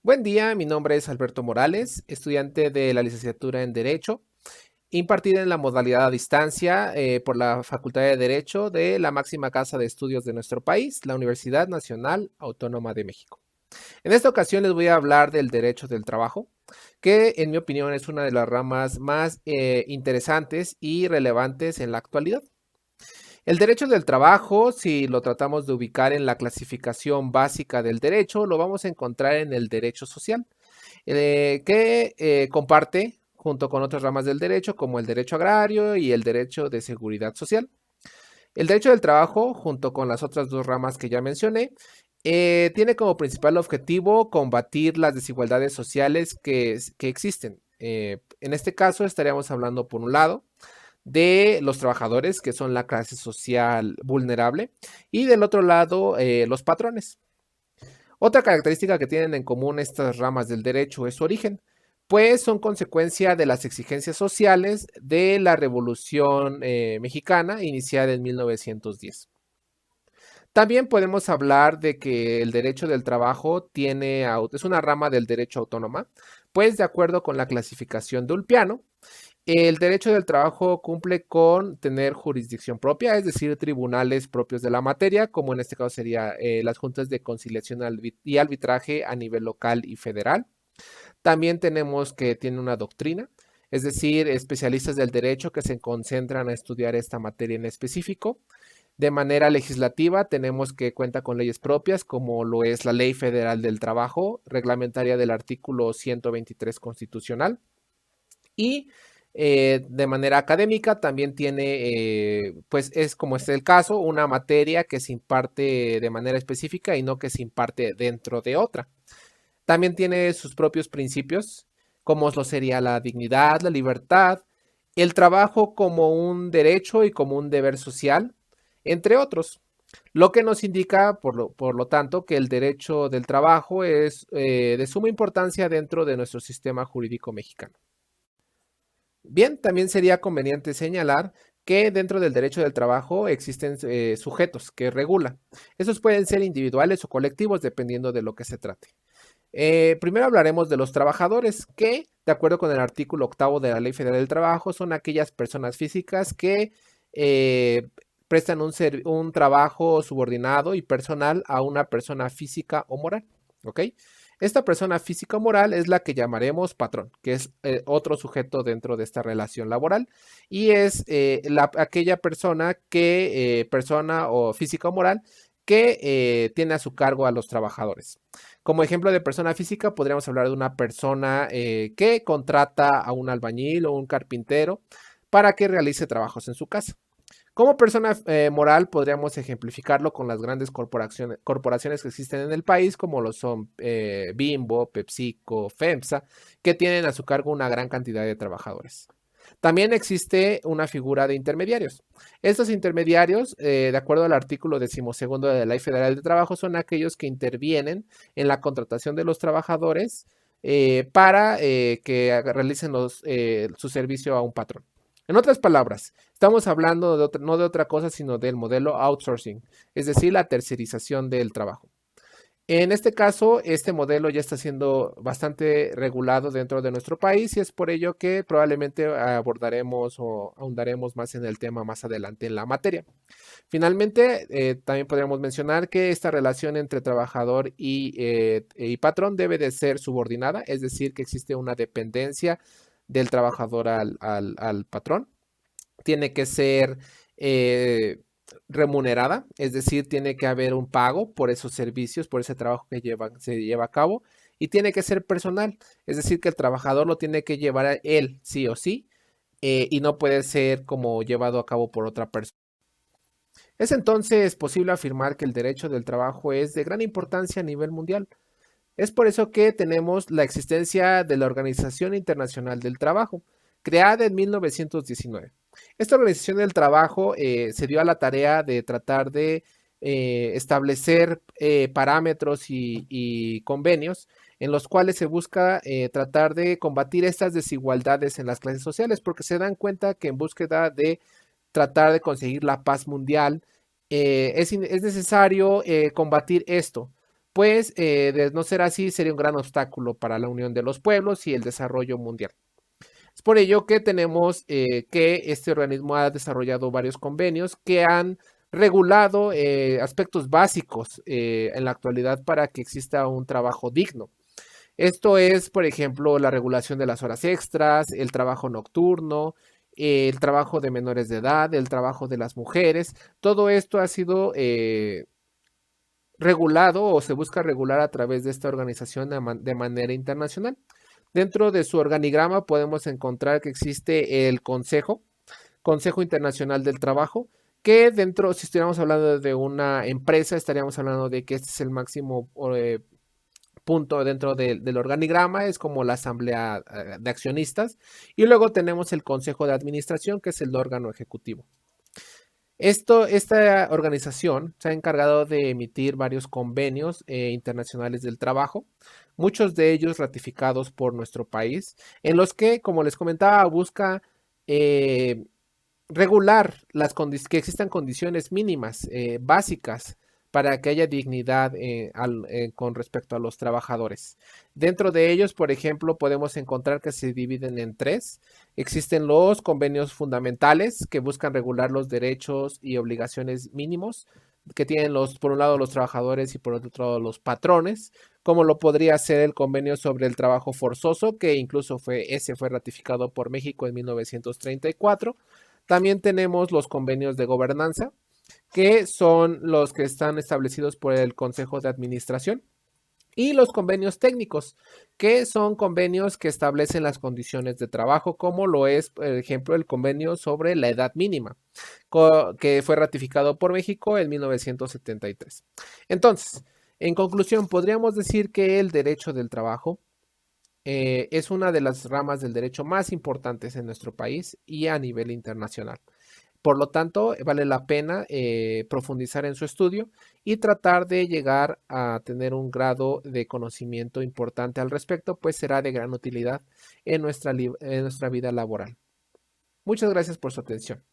Buen día, mi nombre es Alberto Morales, estudiante de la licenciatura en Derecho, impartida en la modalidad a distancia por la Facultad de Derecho de la máxima casa de estudios de nuestro país, la Universidad Nacional Autónoma de México. En esta ocasión les voy a hablar del derecho del trabajo, que en mi opinión es una de las ramas más interesantes y relevantes en la actualidad. El derecho del trabajo, si lo tratamos de ubicar en la clasificación básica del derecho, lo vamos a encontrar en el derecho social que comparte junto con otras ramas del derecho, como el derecho agrario y el derecho de seguridad social. El derecho del trabajo, junto con las otras dos ramas que ya mencioné, tiene como principal objetivo combatir las desigualdades sociales que existen. En este caso estaríamos hablando, por un lado, de los trabajadores, que son la clase social vulnerable, y del otro lado, los patrones. Otra característica que tienen en común estas ramas del derecho es su origen, pues son consecuencia de las exigencias sociales de la Revolución Mexicana iniciada en 1910. También podemos hablar de que el derecho del trabajo es una rama del derecho autónoma, pues de acuerdo con la clasificación de Ulpiano, el derecho del trabajo cumple con tener jurisdicción propia, es decir, tribunales propios de la materia, como en este caso sería las juntas de conciliación y arbitraje a nivel local y federal. También tenemos que tiene una doctrina, es decir, especialistas del derecho que se concentran a estudiar esta materia en específico. De manera legislativa tenemos que cuenta con leyes propias, como lo es la Ley Federal del Trabajo, reglamentaria del artículo 123 constitucional. Y de manera académica también tiene, pues es como es el caso, una materia que se imparte de manera específica y no que se imparte dentro de otra. También tiene sus propios principios, como lo sería la dignidad, la libertad, el trabajo como un derecho y como un deber social, entre otros. Lo que nos indica, por lo tanto, que el derecho del trabajo es de suma importancia dentro de nuestro sistema jurídico mexicano. Bien, también sería conveniente señalar que dentro del derecho del trabajo existen sujetos que regulan. Esos pueden ser individuales o colectivos dependiendo de lo que se trate. Primero hablaremos de los trabajadores que, de acuerdo con el artículo octavo de la Ley Federal del Trabajo, son aquellas personas físicas que eh, prestan un trabajo subordinado y personal a una persona física o moral. ¿Ok? Esta persona física o moral es la que llamaremos patrón, que es otro sujeto dentro de esta relación laboral, y es aquella persona o física o moral que tiene a su cargo a los trabajadores. Como ejemplo de persona física, podríamos hablar de una persona que contrata a un albañil o un carpintero para que realice trabajos en su casa. Como persona moral, podríamos ejemplificarlo con las grandes corporaciones que existen en el país, como lo son Bimbo, PepsiCo, FEMSA, que tienen a su cargo una gran cantidad de trabajadores. También existe una figura de intermediarios. Estos intermediarios, de acuerdo al artículo 12 de la Ley Federal de Trabajo, son aquellos que intervienen en la contratación de los trabajadores para que realicen su servicio a un patrón. En otras palabras, estamos hablando no de otra cosa, sino del modelo outsourcing, es decir, la tercerización del trabajo. En este caso, este modelo ya está siendo bastante regulado dentro de nuestro país y es por ello que probablemente abordaremos o ahondaremos más en el tema más adelante en la materia. Finalmente, también podríamos mencionar que esta relación entre trabajador y patrón debe de ser subordinada, es decir, que existe una dependencia del trabajador al patrón. Tiene que ser remunerada, es decir, tiene que haber un pago por esos servicios, por ese trabajo que se lleva a cabo, y tiene que ser personal, es decir, que el trabajador lo tiene que llevar a él sí o sí, y no puede ser como llevado a cabo por otra persona. Es entonces posible afirmar que el derecho del trabajo es de gran importancia a nivel mundial. Es por eso que tenemos la existencia de la Organización Internacional del Trabajo, creada en 1919. Esta Organización del Trabajo se dio a la tarea de tratar de establecer parámetros y convenios en los cuales se busca tratar de combatir estas desigualdades en las clases sociales, porque se dan cuenta que en búsqueda de tratar de conseguir la paz mundial es necesario combatir esto, pues de no ser así sería un gran obstáculo para la unión de los pueblos y el desarrollo mundial. Es por ello que tenemos que este organismo ha desarrollado varios convenios que han regulado aspectos básicos en la actualidad para que exista un trabajo digno. Esto es, por ejemplo, la regulación de las horas extras, el trabajo nocturno, el trabajo de menores de edad, el trabajo de las mujeres. Todo esto ha sido regulado o se busca regular a través de esta organización de manera internacional. Dentro de su organigrama podemos encontrar que existe el Consejo Internacional del Trabajo, que dentro, si estuviéramos hablando de una empresa, estaríamos hablando de que este es el máximo punto dentro del organigrama, es como la asamblea de accionistas, y luego tenemos el Consejo de Administración, que es el órgano ejecutivo. Esta organización se ha encargado de emitir varios convenios internacionales del trabajo, muchos de ellos ratificados por nuestro país, en los que, como les comentaba, busca eh, regular que existan condiciones mínimas, básicas, para que haya dignidad con respecto a los trabajadores. Dentro de ellos, por ejemplo, podemos encontrar que se dividen en tres. Existen los convenios fundamentales que buscan regular los derechos y obligaciones mínimos que tienen por un lado los trabajadores y por otro lado los patrones, como lo podría ser el convenio sobre el trabajo forzoso, que incluso fue ratificado por México en 1934. También tenemos los convenios de gobernanza, que son los que están establecidos por el Consejo de Administración. Y los convenios técnicos, que son convenios que establecen las condiciones de trabajo, como lo es, por ejemplo, el convenio sobre la edad mínima, que fue ratificado por México en 1973. Entonces, en conclusión, podríamos decir que el derecho del trabajo es una de las ramas del derecho más importantes en nuestro país y a nivel internacional. Por lo tanto, vale la pena profundizar en su estudio y tratar de llegar a tener un grado de conocimiento importante al respecto, pues será de gran utilidad en nuestra vida laboral. Muchas gracias por su atención.